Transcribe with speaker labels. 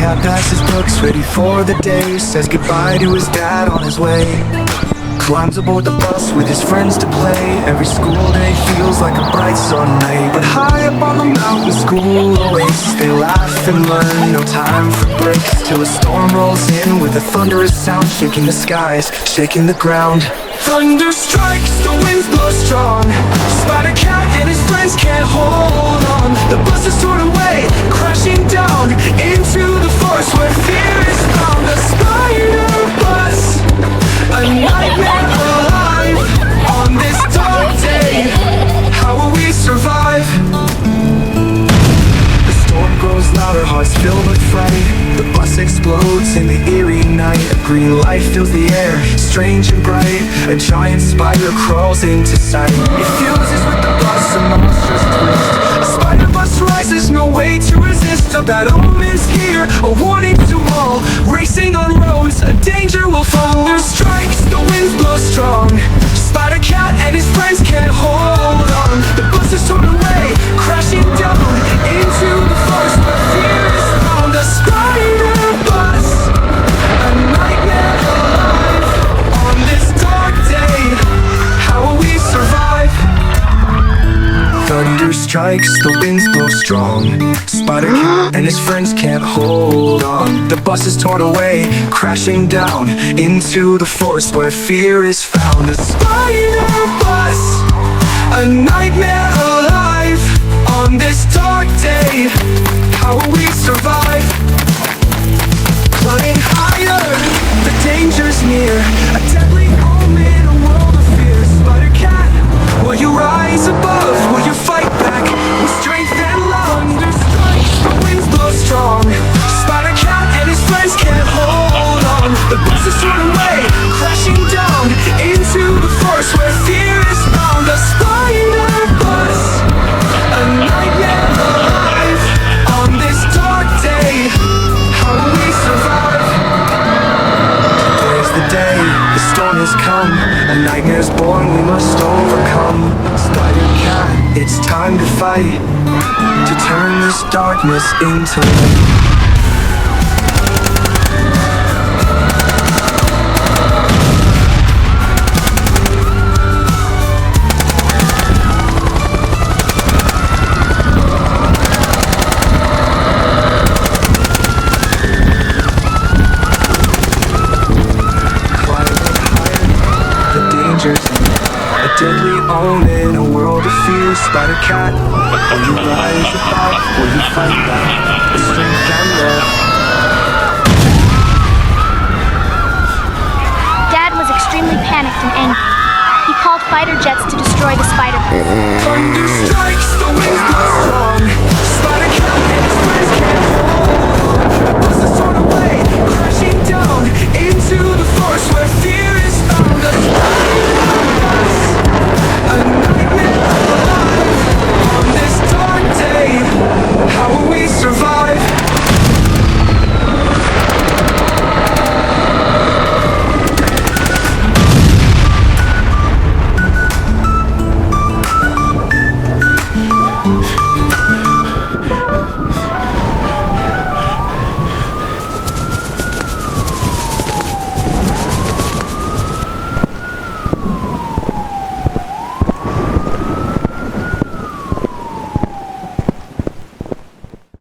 Speaker 1: Cat passes books, ready for the day. Says goodbye to his dad on his way. Climbs aboard the bus with his friends to play. Every school day feels like a bright Sunday. But high up on the mountain, school awaits. They laugh and learn, no time for breaks. Till a storm rolls in with a thunderous sound, shaking the skies, shaking the ground. Thunder strikes, the winds blow strong. Spider Cat and his friends can't hold on. The bus is torn away, crashing down into the forest where fear is found. A spider bus, a nightmare alive. On this dark day, how will we survive? The storm grows louder, hearts filled with fright. The bus explodes in the eerie night. A green light fills the air, strange and bright. A giant spider crawls into sight. It fuses with the bus, a monstrous twist. A spider bus rises, no way to resist. A bad omen's here, a warning to all. Racing on roads, a danger will fall. Thunder strikes, the winds blow strong. Spider Cat and his friends can't hold on. The bus is torn away, crashing down into the forest where fear is found. A spider bus, a nightmare alive. On this dark day, how will we survive? Thunder strikes, the winds blow strong. Spider Cat and his friends can't hold on. The bus is torn away, crashing down into the forest where fear is found. A spider bus, a nightmare alive. On this dark day, how will we survive? Climbing higher, the danger's near. A deadly omen, a world of fear. Spider Cat, will you rise above? Will you fight back with strength and love? Thunder strikes, the winds blow strong. Spider Cat and his friends can't hold on. The bus is torn away, crashing down into the forest where fear is found. A spider bus, a nightmare alive. On this dark day, how will we survive? Today's the day, the storm has come. A nightmare's born, we must overcome. Spider Cat, it's time to fight, to turn this darkness into light. A deadly omen, a world of fear. Spider Cat, will you rise above? Will you fight back with strength and love?
Speaker 2: Dad was extremely panicked and angry. He called fighter jets to destroy the spider bus.
Speaker 1: Thunder